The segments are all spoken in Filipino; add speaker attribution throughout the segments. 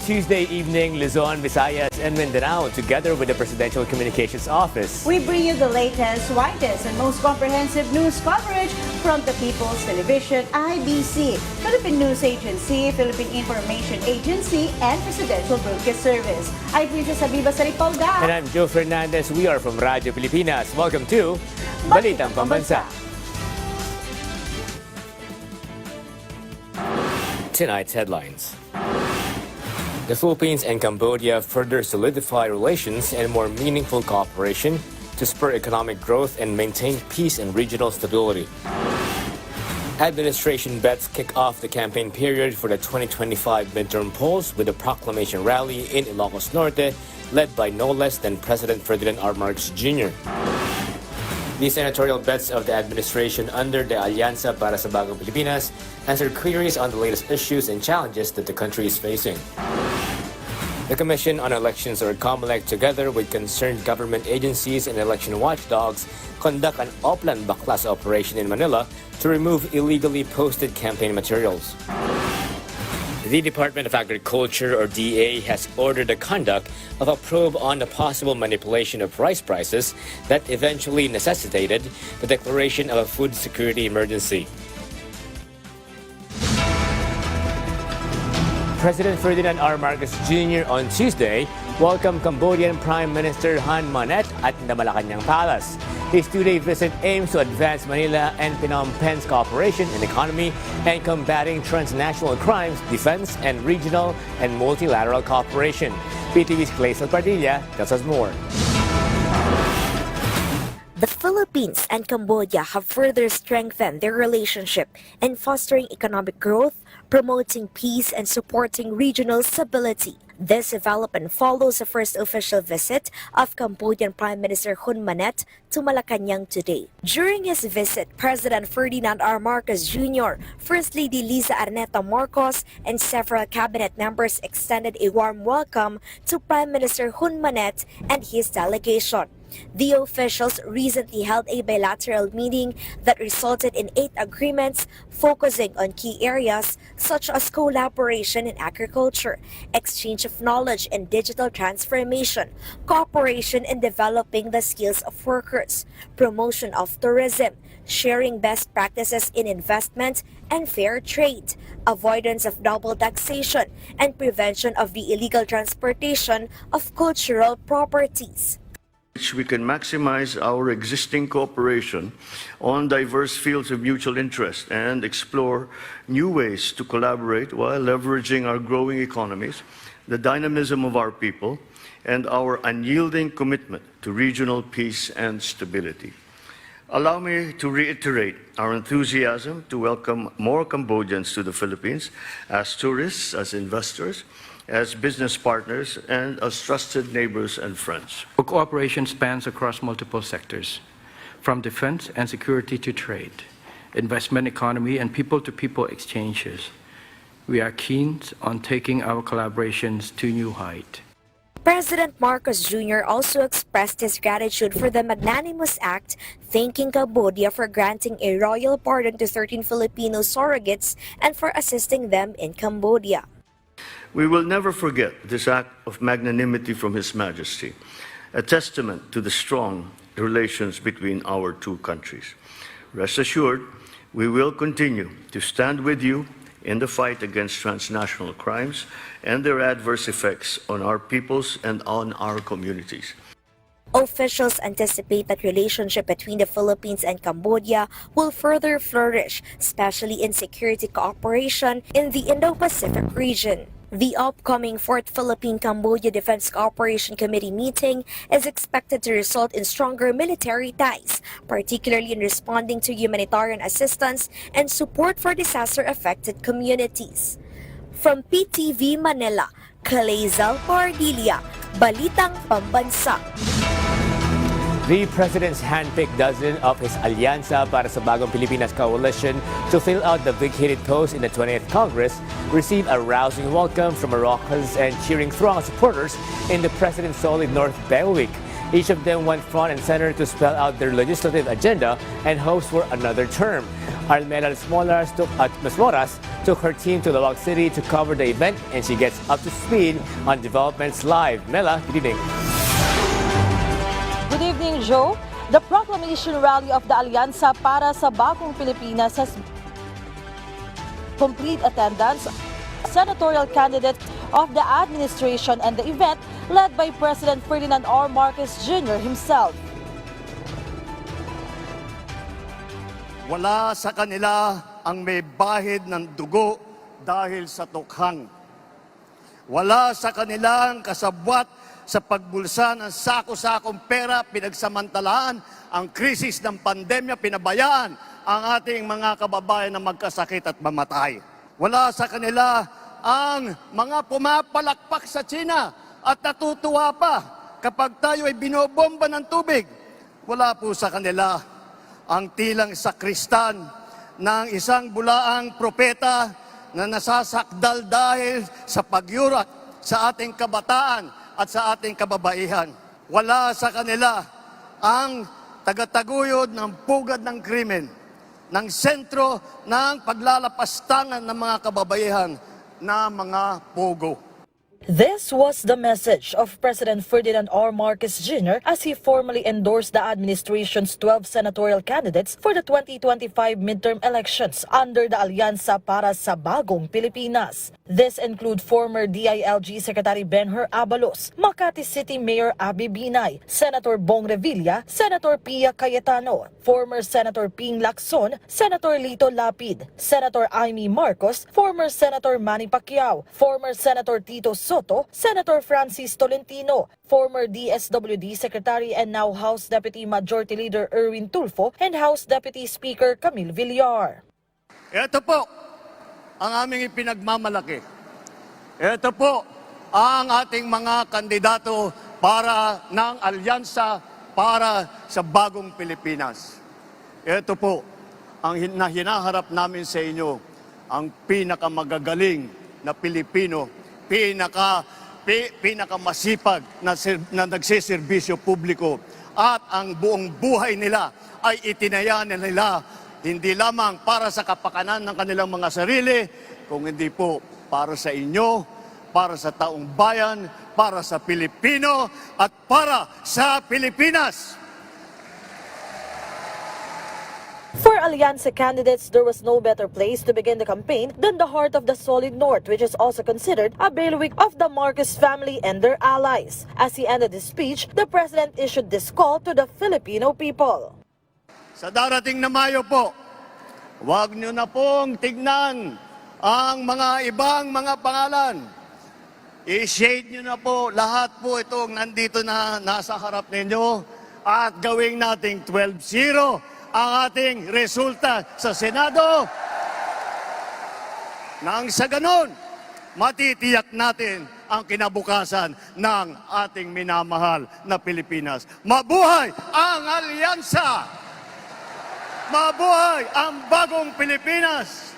Speaker 1: Tuesday evening, Luzon, Visayas, and Mindanao, together with the Presidential Communications Office.
Speaker 2: We bring you the latest, widest, and most comprehensive news coverage from the People's Television, IBC, Philippine News Agency, Philippine Information Agency, and Presidential Broadcast Service. I'm Princess Habiba Saripolga.
Speaker 1: And I'm Joe Fernandez. We are from Radyo Pilipinas. Welcome to Balitang Pambansa. Tonight's headlines. The Philippines and Cambodia further solidify relations and more meaningful cooperation to spur economic growth and maintain peace and regional stability. Administration bets kick off the campaign period for the 2025 midterm polls with a proclamation rally in Ilocos Norte led by no less than President Ferdinand R. Marcos Jr. The senatorial bets of the administration under the Alianza para sa Bagong Pilipinas answer queries on the latest issues and challenges that the country is facing. The Commission on Elections, or COMELEC, together with concerned government agencies and election watchdogs, conduct an Oplan Baklas operation in Manila to remove illegally posted campaign materials. The Department of Agriculture, or DA, has ordered the conduct of a probe on the possible manipulation of rice prices that eventually necessitated the declaration of a food security emergency. President Ferdinand R. Marcos Jr. on Tuesday welcomed Cambodian Prime Minister Hun Manet at the Malacanang Palace. His two-day visit aims to advance Manila and Phnom Penh's cooperation in economy and combating transnational crimes, defense, and regional and multilateral cooperation. PTV's Claysel Padilla tells us more.
Speaker 3: The Philippines and Cambodia have further strengthened their relationship in fostering economic growth, promoting peace, and supporting regional stability. This development follows the first official visit of Cambodian Prime Minister Hun Manet to Malacanang today. During his visit, President Ferdinand R. Marcos Jr., First Lady Liza Arneta Marcos, and several cabinet members extended a warm welcome to Prime Minister Hun Manet and his delegation. The officials recently held a bilateral meeting that resulted in 8 agreements focusing on key areas such as collaboration in agriculture, exchange of knowledge in digital transformation, cooperation in developing the skills of workers, promotion of tourism, sharing best practices in investment and fair trade, avoidance of double taxation, and prevention of the illegal transportation of cultural properties.
Speaker 4: We can maximize our existing cooperation on diverse fields of mutual interest and explore new ways to collaborate while leveraging our growing economies, the dynamism of our people, and our unyielding commitment to regional peace and stability. Allow me to reiterate our enthusiasm to welcome more Cambodians to the Philippines as tourists, as investors, as business partners, and as trusted neighbors and friends.
Speaker 5: Our cooperation spans across multiple sectors, from defense and security to trade, investment economy, and people-to-people exchanges. We are keen on taking our collaborations to new height.
Speaker 3: President Marcos Jr. also expressed his gratitude for the magnanimous act, thanking Cambodia for granting a royal pardon to 13 Filipino surrogates and for assisting them in Cambodia.
Speaker 4: We will never forget this act of magnanimity from His Majesty, a testament to the strong relations between our two countries. Rest assured, we will continue to stand with you in the fight against transnational crimes and their adverse effects on our peoples and on our communities.
Speaker 3: Officials anticipate that relationship between the Philippines and Cambodia will further flourish, especially in security cooperation in the Indo-Pacific region. The upcoming 4th Philippine-Cambodia Defense Cooperation Committee meeting is expected to result in stronger military ties, particularly in responding to humanitarian assistance and support for disaster-affected communities. From PTV Manila, Claysel Padilla, Balitang Pambansa.
Speaker 1: The President's handpicked dozen of his Alianza para sa Bagong Pilipinas coalition to fill out the vacated post in the 20th Congress received a rousing welcome from Moroccans and cheering throng of supporters in the President's solid North Bay week. Each of them went front and center to spell out their legislative agenda and hopes for another term. Armela Masmoras took her team to Lawag City to cover the event, and she gets up to speed on developments live. Mela, good evening.
Speaker 6: Good evening, Joe. The proclamation rally of the Alyansa para sa Bagong Pilipinas has complete attendance. Senatorial candidate of the administration and the event led by President Ferdinand R. Marcos Jr. himself.
Speaker 4: Wala sa kanila ang may bahid ng dugo dahil sa tukhang. Wala sa kanilang kasabwat sa pagbulsa ng sako-sakong pera, pinagsamantalaan ang krisis ng pandemya, pinabayaan ang ating mga kababayan na magkasakit at mamatay. Wala sa kanila ang mga pumapalakpak sa China at natutuwa pa kapag tayo ay binobomba ng tubig. Wala po sa kanila ang tilang sakristan ng isang bulaang propeta na nasasakdal dahil sa pagyurak sa ating kabataan at sa ating kababaihan. Wala sa kanila ang tagataguyod ng pugad ng krimen, ng sentro ng paglalapastangan ng mga kababaihan na mga pogo.
Speaker 6: This was the message of President Ferdinand R. Marcos Jr. as he formally endorsed the administration's 12 senatorial candidates for the 2025 midterm elections under the Alyansa para sa Bagong Pilipinas. This include former DILG Secretary Benher Abalos, Makati City Mayor Abby Binay, Senator Bong Revilla, Senator Pia Cayetano, former Senator Ping Lacson, Senator Lito Lapid, Senator Amy Marcos, former Senator Manny Pacquiao, former Senator Tito Soto, Senator Francis Tolentino, former DSWD Secretary and now House Deputy Majority Leader Erwin Tulfo, and House Deputy Speaker Camille Villar.
Speaker 4: Ito po ang aming ipinagmamalaki. Ito po ang ating mga kandidato para ng Alyansa para sa Bagong Pilipinas. Ito po ang hinaharap namin sa inyo, ang pinakamagagaling na Pilipino, pinakamasipag na nagsiservisyo publiko, at ang buong buhay nila ay itinaya nila hindi lamang para sa kapakanan ng kanilang mga sarili, kung hindi po para sa inyo, para sa taong bayan, para sa Pilipino, at para sa Pilipinas.
Speaker 6: For Alyansa candidates, there was no better place to begin the campaign than the heart of the solid North, which is also considered a bailiwick of the Marcos family and their allies. As he ended his speech, the President issued this call to the Filipino people.
Speaker 4: Sa darating na Mayo po, huwag nyo na pong tignan ang mga ibang mga pangalan. I-shade nyo na po lahat po itong nandito na nasa harap ninyo at gawing nating 12-0 ang ating resulta sa Senado. Nang sa ganon, matitiyak natin ang kinabukasan ng ating minamahal na Pilipinas. Mabuhay ang Alyansa! Mabuhay ang Bagong Pilipinas!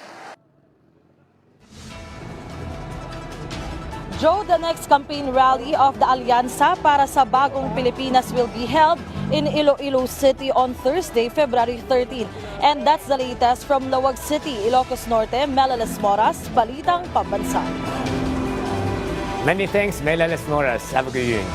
Speaker 6: Joe, the next campaign rally of the Alyansa para sa Bagong Pilipinas will be held in Iloilo City on Thursday, February 13. And that's the latest from Lawag City, Ilocos Norte. Mela Moras, Balitang Pambansa.
Speaker 1: Many thanks, Mela Moras. Have a good evening.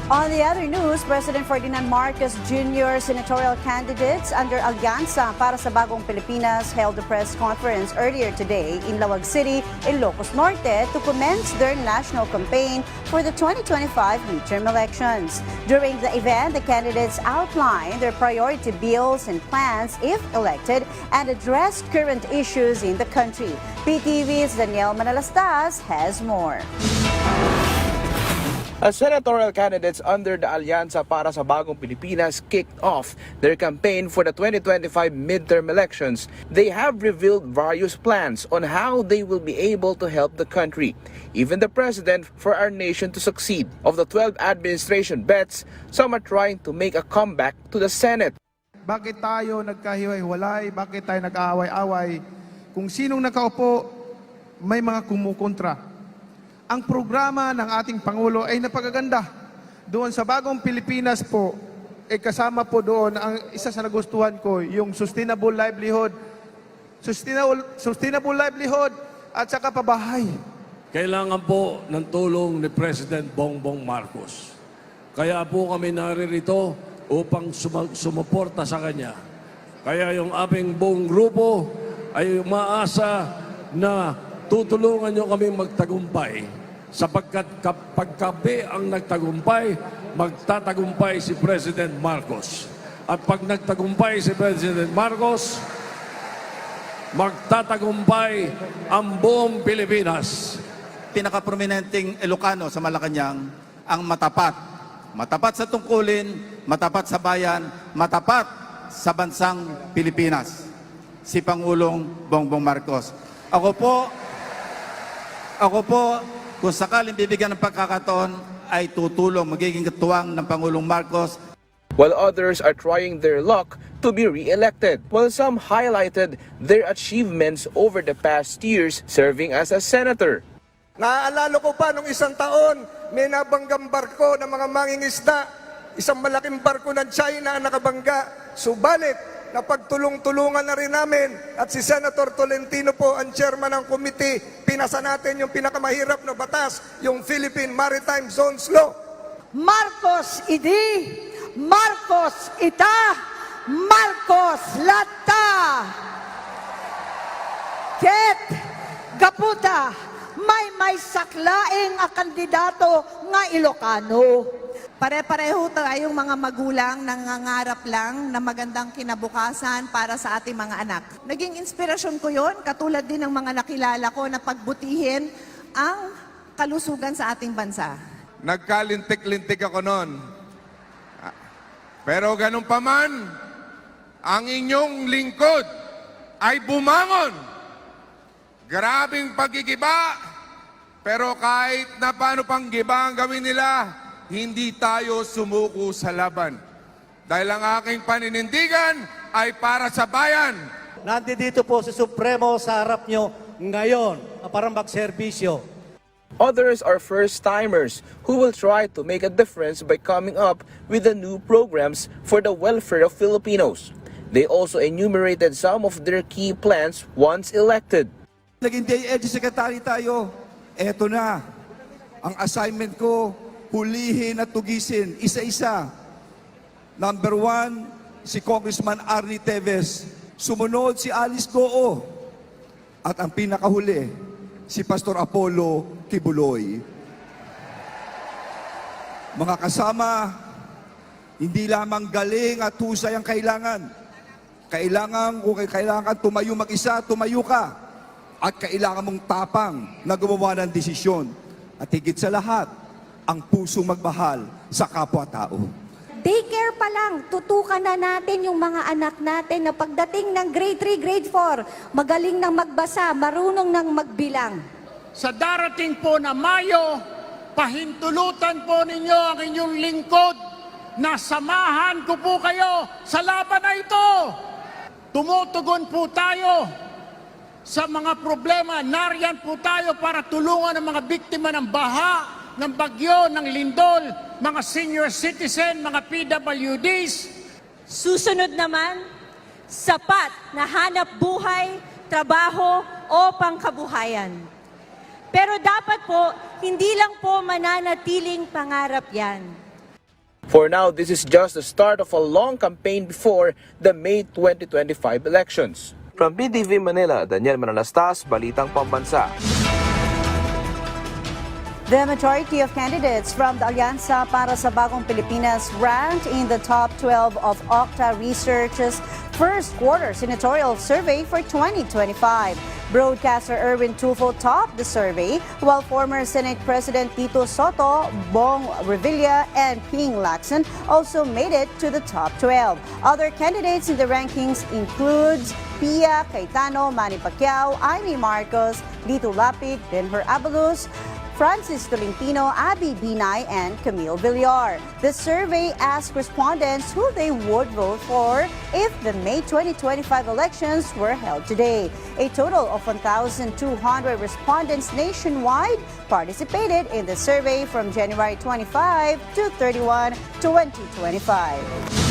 Speaker 2: On the other news, President Ferdinand Marcos Jr. senatorial candidates under Alyansa para sa Bagong Pilipinas held a press conference earlier today in Lawag City, Ilocos Norte to commence their national campaign for the 2025 midterm elections. During the event, the candidates outlined their priority bills and plans if elected and addressed current issues in the country. PTV's Daniel Manalastas has more.
Speaker 7: As senatorial candidates under the Alyansa para sa Bagong Pilipinas kicked off their campaign for the 2025 midterm elections, they have revealed various plans on how they will be able to help the country, even the president, for our nation to succeed. Of the 12 administration bets, some are trying to make a comeback to the Senate.
Speaker 8: Bakit tayo nagkahiwa-hiwalay? Bakit tayo nag-aaway-away? Kung sinong nakaupo, may mga kumukontra. Ang programa ng ating Pangulo ay napakaganda. Doon sa Bagong Pilipinas po, kasama po doon, ang isa sa nagustuhan ko, yung sustainable livelihood at saka pabahay.
Speaker 9: Kailangan po ng tulong ni President Bongbong Marcos. Kaya po kami naririto upang sumuporta sa kanya. Kaya yung aming buong grupo ay umaasa na tutulungan nyo kami magtagumpay. Sapagkat kapag kami ang nagtagumpay, magtatagumpay si President Marcos. At pag nagtagumpay si President Marcos, magtatagumpay ang buong Pilipinas.
Speaker 10: Pinakaprominenteng Ilocano sa Malacanang ang matapat. Matapat sa tungkulin, matapat sa bayan, matapat sa bansang Pilipinas. Si Pangulong Bongbong Marcos. Ako po, kung sakaling bibigyan ng pagkakataon, ay tutulong, magiging katuwang ng Pangulong Marcos.
Speaker 7: While others are trying their luck to be re-elected, while some highlighted their achievements over the past years serving as a senator.
Speaker 11: Naaalala ko pa nung isang taon, may nabanggang barko ng mga mangingisda. Isang malaking barko ng China ang nakabangga. Subalit, napagtulong-tulungan na rin namin at si Senator Tolentino po ang chairman ng committee, pinasa natin yung pinakamahirap na batas, yung Philippine Maritime Zones Law.
Speaker 12: Marcos idi, Marcos ita, Marcos lata. Ket gaputa may saklaing a kandidato nga Ilocano.
Speaker 2: Pare-pareho tayong mga magulang nangangarap lang na magandang kinabukasan para sa ating mga anak. Naging inspirasyon ko yon, katulad din ng mga nakilala ko na pagbutihin ang kalusugan sa ating bansa.
Speaker 11: Nagkalintik-lintik ako noon. Pero ganun pa man, ang inyong lingkod ay bumangon. Grabing paggigiba, pero kahit na paano pang giba ang gawin nila, hindi tayo sumuko sa laban. Dahil ang aking paninindigan ay para sa bayan.
Speaker 13: Nandito po si Supremo sa harap nyo ngayon para magserbisyo.
Speaker 7: Others are first-timers who will try to make a difference by coming up with the new programs for the welfare of Filipinos. They also enumerated some of their key plans once elected.
Speaker 14: Naging DILG Secretary tayo, eto na. Ang assignment ko, hulihin at tugisin, isa-isa. Number 1, si Congressman Arnie Teves. Sumunod si Alice Goo. At ang pinakahuli, si Pastor Apollo Kibuloy. Mga kasama, hindi lamang galing at husay ang kailangan. Kung kailangan tumayo mag-isa, tumayo ka. At kailangan mong tapang na gumawa ng desisyon. At higit sa lahat, ang pusong magmahal sa kapwa-tao.
Speaker 12: Daycare pa lang, tutukan na natin yung mga anak natin na pagdating ng grade 3, grade 4, magaling nang magbasa, marunong nang magbilang.
Speaker 15: Sa darating po na Mayo, pahintulutan po ninyo ang inyong lingkod na samahan ko po kayo sa laban na ito. Tumutugon po tayo sa mga problema. Nariyan po tayo para tulungan ang mga biktima ng baha, ng bagyo, ng lindol, mga senior citizen, mga PWDs.
Speaker 12: Susunod naman, sapat na hanap buhay, trabaho o pangkabuhayan. Pero dapat po, hindi lang po mananatiling pangarap yan.
Speaker 7: For now, this is just the start of a long campaign before the May 2025 elections. From PTV Manila, Daniel Manalastas, Balitang Pambansa.
Speaker 2: The majority of candidates from the Alyansa para sa Bagong Pilipinas ranked in the top 12 of Octa Research's first quarter senatorial survey for 2025. Broadcaster Erwin Tulfo topped the survey, while former Senate President Tito Soto, Bong Revilla, and Ping Lacson also made it to the top 12. Other candidates in the rankings include Pia, Cayetano, Manny Pacquiao, Amy Marcos, Lito Lapid, Denver Abalos, Francis Tolentino, Abby Binay, and Camille Villar. The survey asked respondents who they would vote for if the May 2025 elections were held today. A total of 1,200 respondents nationwide participated in the survey from January 25 to 31, 2025.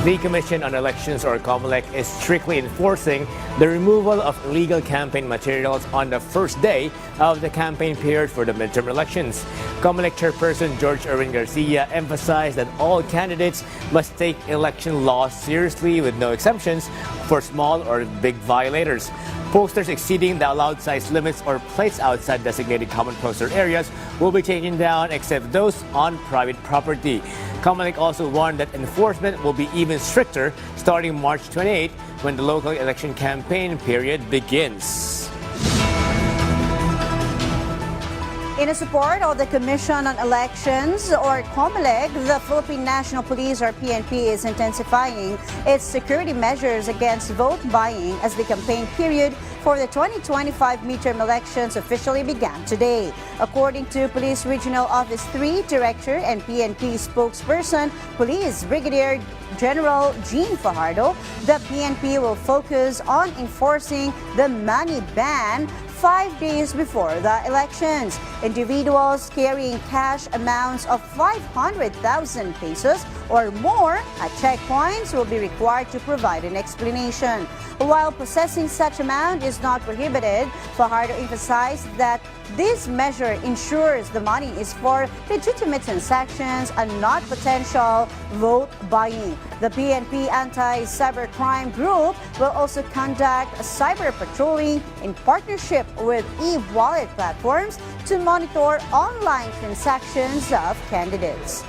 Speaker 1: The Commission on Elections, or COMELEC, is strictly enforcing the removal of illegal campaign materials on the first day of the campaign period for the midterm elections. COMELEC Chairperson George Erwin Garcia emphasized that all candidates must take election laws seriously with no exemptions for small or big violators. Posters exceeding the allowed size limits or placed outside designated common poster areas will be taken down except those on private property. COMELEC also warned that enforcement will be even stricter starting March 28 when the local election campaign period begins.
Speaker 2: In support of the Commission on Elections, or COMELEC, the Philippine National Police, or PNP, is intensifying its security measures against vote buying as the campaign period for the 2025 midterm elections officially began today. According to Police Regional Office 3 Director and PNP spokesperson, Police Brigadier General Jean Fajardo, the PNP will focus on enforcing the money ban 5 days before the elections. Individuals carrying cash amounts of 500,000 pesos or more at checkpoints will be required to provide an explanation. While possessing such amount is not prohibited, Fajardo emphasized that this measure ensures the money is for legitimate transactions and not potential vote buying. The PNP Anti-Cybercrime Group will also conduct a cyber patrolling in partnership with e-wallet platforms to monitor online transactions of candidates.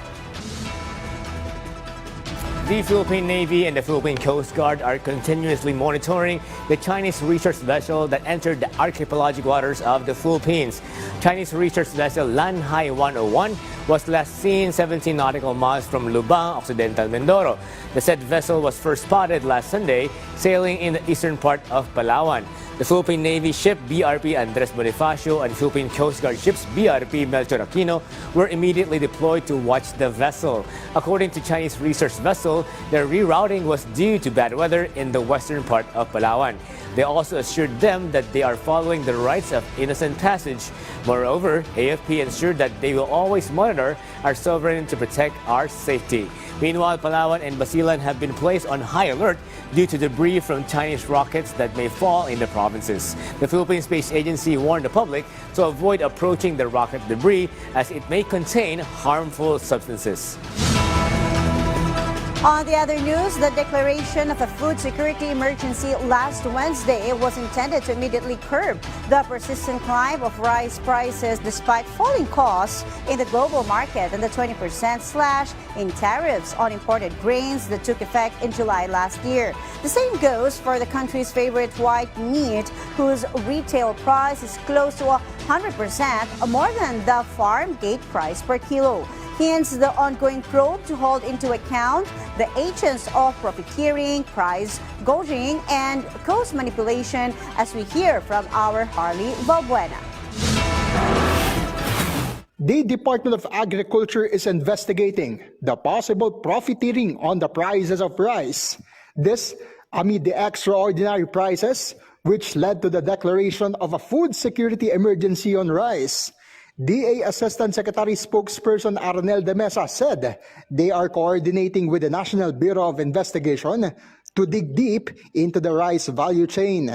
Speaker 1: The Philippine Navy and the Philippine Coast Guard are continuously monitoring the Chinese research vessel that entered the archipelagic waters of the Philippines. Chinese research vessel Lanhai 101 was last seen 17 nautical miles from Lubang, Occidental Mindoro. The said vessel was first spotted last Sunday, sailing in the eastern part of Palawan. The Philippine Navy ship BRP Andres Bonifacio and Philippine Coast Guard ships BRP Melchor Aquino were immediately deployed to watch the vessel. According to Chinese research vessel, their rerouting was due to bad weather in the western part of Palawan. They also assured them that they are following the rights of innocent passage. Moreover, AFP ensured that they will always monitor our sovereignty to protect our safety. Meanwhile, Palawan and Basilan have been placed on high alert due to debris from Chinese rockets that may fall in the provinces. The Philippine Space Agency warned the public to avoid approaching the rocket debris as it may contain harmful substances.
Speaker 2: On the other news, the declaration of a food security emergency last Wednesday was intended to immediately curb the persistent climb of rice prices despite falling costs in the global market and the 20% slash in tariffs on imported grains that took effect in July last year. The same goes for the country's favorite white meat, whose retail price is close to 100% more than the farm gate price per kilo. Hence, the ongoing probe to hold into account the agents of profiteering, price gouging, and cost manipulation, as we hear from our Harley Valbuena.
Speaker 16: The Department of Agriculture is investigating the possible profiteering on the prices of rice. This amid the extraordinary prices, which led to the declaration of a food security emergency on rice. DA Assistant Secretary spokesperson Arnel de Mesa said they are coordinating with the National Bureau of Investigation to dig deep into the rice value chain.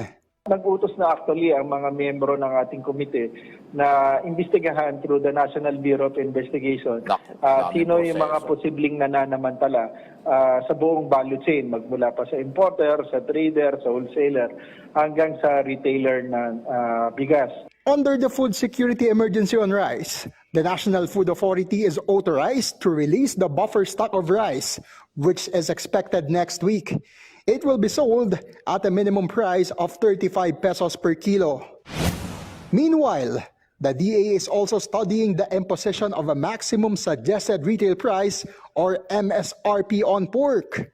Speaker 17: Nag-utos na actually ang mga miyembro ng ating komite na imbestigahan through the National Bureau of Investigation sino yung mga posibleng nananamantala sa buong value chain, magmula pa sa importer, sa trader, sa wholesaler, hanggang sa retailer ng bigas.
Speaker 16: Under the food security emergency on rice, the National Food Authority is authorized to release the buffer stock of rice, which is expected next week. It will be sold at a minimum price of 35 pesos per kilo. Meanwhile, the DA is also studying the imposition of a maximum suggested retail price or MSRP on pork.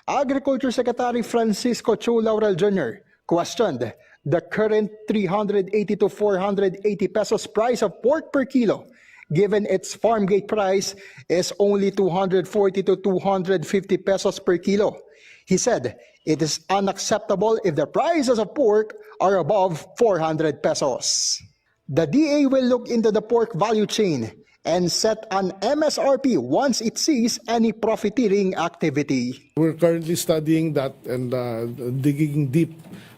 Speaker 16: Agriculture Secretary Francisco Chu Laurel Jr. questioned the current 380 to 480 pesos price of pork per kilo, given its farm gate price is only 240 to 250 pesos per kilo. He said it is unacceptable if the prices of pork are above 400 pesos. The DA will look into the pork value chain and set an MSRP once it sees any profiteering activity.
Speaker 18: We're currently studying that and digging deep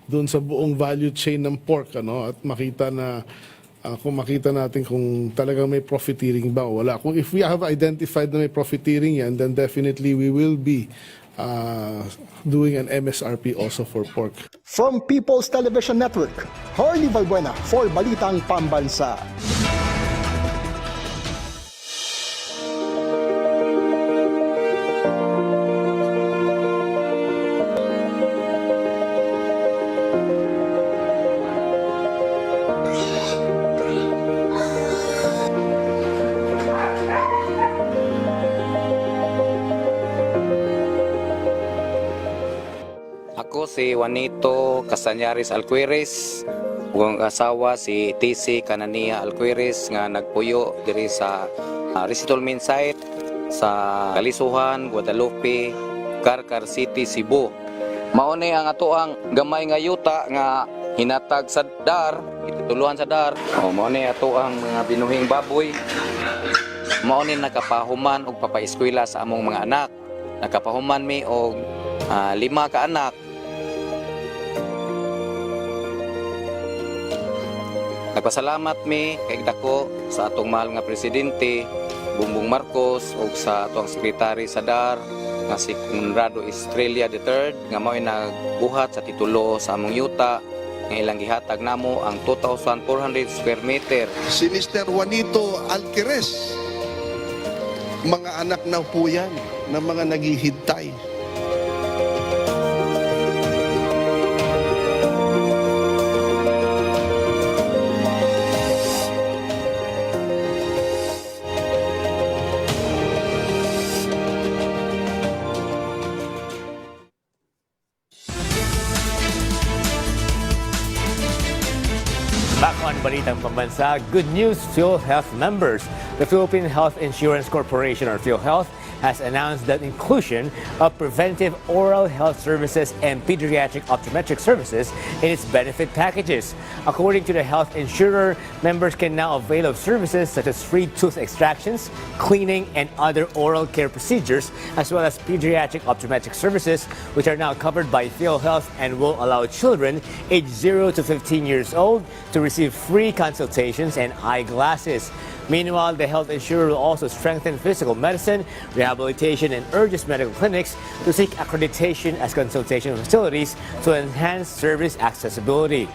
Speaker 18: doon sa buong value chain ng pork, at makita na kung makita natin kung talagang may profiteering ba o wala. Kung if we have identified na may profiteering yan, then definitely we will be doing an MSRP also for pork.
Speaker 16: From People's Television Network, Harley Valbuena for Balitang Pambansa.
Speaker 19: Ako si Juanito Casañares Alquiris, ug asawa si TC Canania Alquiris nga nagpuyo diri sa resettlement site sa Kalisuhan, Guadalupe, Carcar City, Cebu. Mao ni ang atoang gamay nga yuta nga hinatag sa DAR, itutuluhan sa DAR. Mao ni atoang mga binuhing baboy. Mao ni nakapahuman og papaeskwela sa among mga anak. Nakapahuman mi og 5 ka anak. Nagpasalamat mi kay dako sa atong mahal nga presidente Bongbong Marcos ug sa atong sekretary sa DAR nga si Conrado Estrella III nga mao'y nagbuhat sa titulo sa among yuta nga ilang gihatag namo ang 2,400 square meter.
Speaker 20: Si Mr. Juanito Alquiris, mga anak na po yan na mga naghihintay.
Speaker 1: Back on Balitang Pambansa, good news, PhilHealth members. The Philippine Health Insurance Corporation, or PhilHealth, has announced the inclusion of preventive oral health services and pediatric optometric services in its benefit packages. According to the health insurer, members can now avail of services such as free tooth extractions, cleaning, and other oral care procedures, as well as pediatric optometric services, which are now covered by PhilHealth and will allow children aged 0 to 15 years old to receive free consultations and eyeglasses. Meanwhile, the health insurer will also strengthen physical medicine, rehabilitation, and urges medical clinics to seek accreditation as consultation facilities to enhance service accessibility.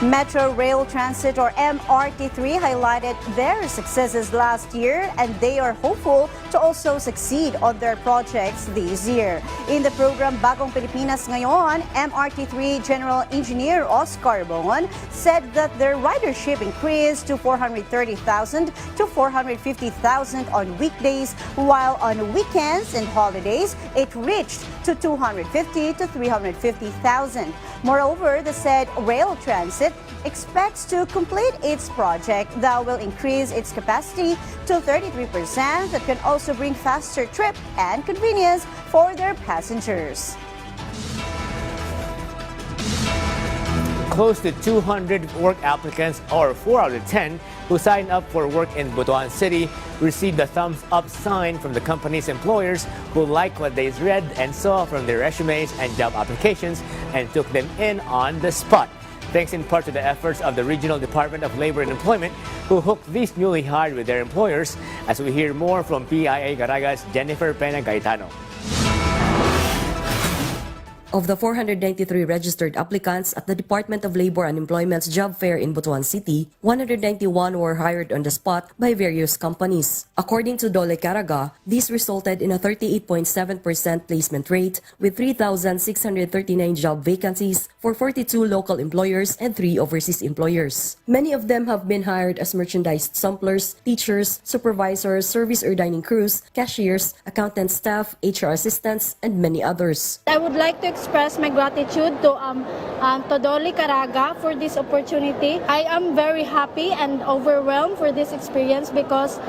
Speaker 2: Metro Rail Transit, or MRT3, highlighted their successes last year, and they are hopeful to also succeed on their projects this year. In the program Bagong Pilipinas Ngayon, MRT3 General Engineer Oscar Bongon said that their ridership increased to 430,000 to 450,000 on weekdays, while on weekends and holidays, it reached to 250 to 350,000. Moreover, the said Rail Transit expects to complete its project that will increase its capacity to 33% that can also bring faster trip and convenience for their passengers.
Speaker 1: Close to 200 work applicants, or 4 out of 10, who signed up for work in Butuan City, received the thumbs up sign from the company's employers who liked what they read and saw from their resumes and job applications and took them in on the spot. Thanks in part to the efforts of the Regional Department of Labor and Employment, who hooked these newly hired with their employers, as we hear more from PIA Garaga's Jennifer Pena Gaetano.
Speaker 21: Of the 493 registered applicants at the Department of Labor and Employment's job fair in Butuan City, 191 were hired on the spot by various companies. According to Dole Caraga, this resulted in a 38.7% placement rate with 3,639 job vacancies for 42 local employers and 3 overseas employers. Many of them have been hired as merchandise samplers, teachers, supervisors, service or dining crews, cashiers, accountant staff, HR assistants, and many others.
Speaker 22: I would like to express my gratitude to Dole Caraga for this opportunity. I am very happy and overwhelmed for this experience because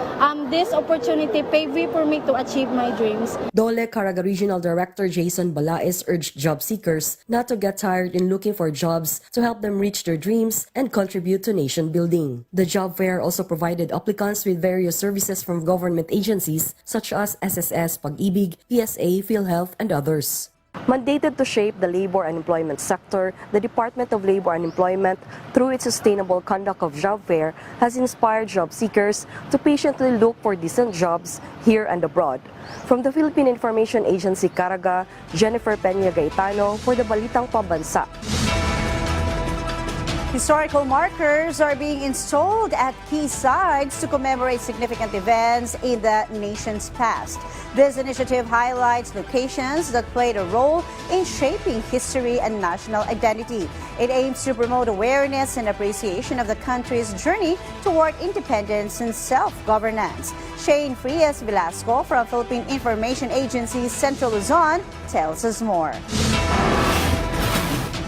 Speaker 22: this opportunity paved way for me to achieve my dreams.
Speaker 21: Dole Caraga Regional Director Jason Balaes urged job seekers not to get tired in looking for jobs to help them reach their dreams and contribute to nation building. The job fair also provided applicants with various services from government agencies such as SSS, Pag-ibig, PSA, PhilHealth, and others. Mandated to shape the labor and employment sector, the Department of Labor and Employment, through its sustainable conduct of job fair, has inspired job seekers to patiently look for decent jobs here and abroad. From the Philippine Information Agency Caraga, Jennifer Peña Gaetano for the Balitang Pambansa.
Speaker 2: Historical markers are being installed at key sites to commemorate significant events in the nation's past. This initiative highlights locations that played a role in shaping history and national identity. It aims to promote awareness and appreciation of the country's journey toward independence and self-governance. Shane Frias Velasco from Philippine Information Agency Sentro Luzon tells us more.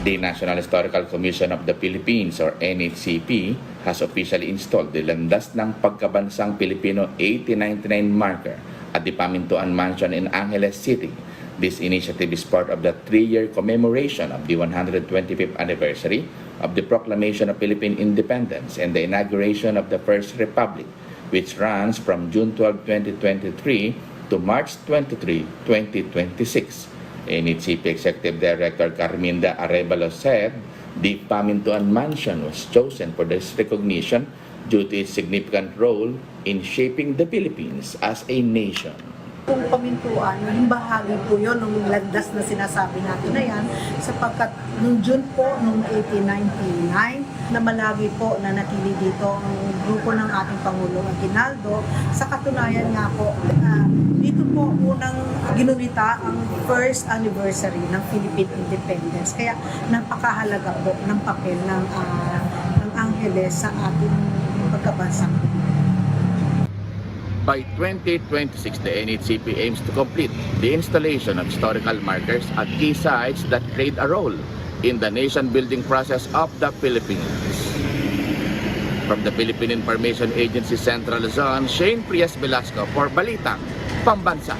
Speaker 23: The National Historical Commission of the Philippines or NHCP has officially installed the Landas ng Pagkabansang Pilipino 1899 marker at the Pamintuan Mansion in Angeles City. This initiative is part of the 3-year commemoration of the 125th anniversary of the Proclamation of Philippine Independence and the inauguration of the First Republic, which runs from June 12, 2023 to March 23, 2026. NHCP Executive Director Carminda Arevalo said the Pamintuan Mansion was chosen for this recognition due to its significant role in shaping the Philippines as a nation.
Speaker 24: Kung Pamintuan, yung bahagi po yun, nung landas na sinasabi natin na yan, sapagkat nung June po, nung 1899, na malagi po na natili dito ang grupo ng ating Pangulong Aguinaldo. Sa katunayan nga po, dito po unang ginunita ang first anniversary ng Philippine Independence. Kaya napakahalaga po ng papel ng Angeles sa ating pagkabansang.
Speaker 23: By 2026, the NHCP aims to complete the installation of historical markers at key sites that played a role in the nation-building process of the Philippines. From the Philippine Information Agency Central Luzon, Shane Frias Velasco for Balitang Pambansa.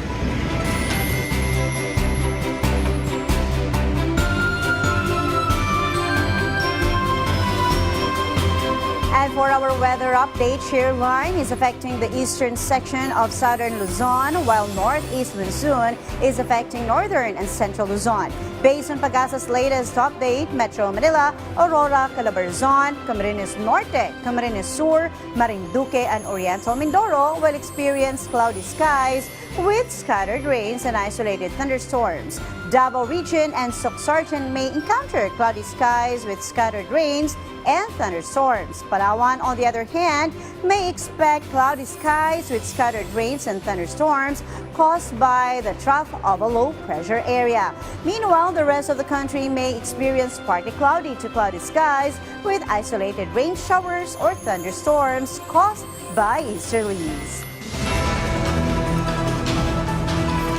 Speaker 2: And for our weather update, shear line is affecting the eastern section of southern Luzon, while northeast monsoon is affecting northern and central Luzon. Based on Pag-asa's latest update, Metro Manila, Aurora, Calabarzon, Camarines Norte, Camarines Sur, Marinduque, and Oriental Mindoro will experience cloudy skies with scattered rains and isolated thunderstorms. Davao Region and Soc-Sargent may encounter cloudy skies with scattered rains and thunderstorms. Palawan, on the other hand, may expect cloudy skies with scattered rains and thunderstorms caused by the trough of a low-pressure area. Meanwhile, the rest of the country may experience partly cloudy to cloudy skies with isolated rain showers or thunderstorms caused by easterlies.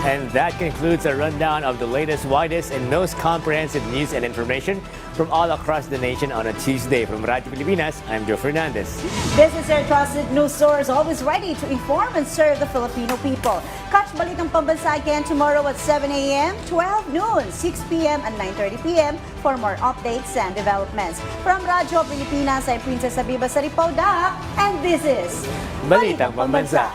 Speaker 1: And that concludes a rundown of the latest, widest, and most comprehensive news and information from all across the nation on a Tuesday. From Radyo Pilipinas, I'm Joe Fernandez.
Speaker 2: This is your trusted news source, always ready to inform and serve the Filipino people. Catch Balitang Pambansa again tomorrow at 7 a.m., 12 noon, 6 p.m., and 9:30 p.m. for more updates and developments. From Radyo Pilipinas, I'm Princess Abiba Saripauda, and this is
Speaker 1: Balitang Pambansa.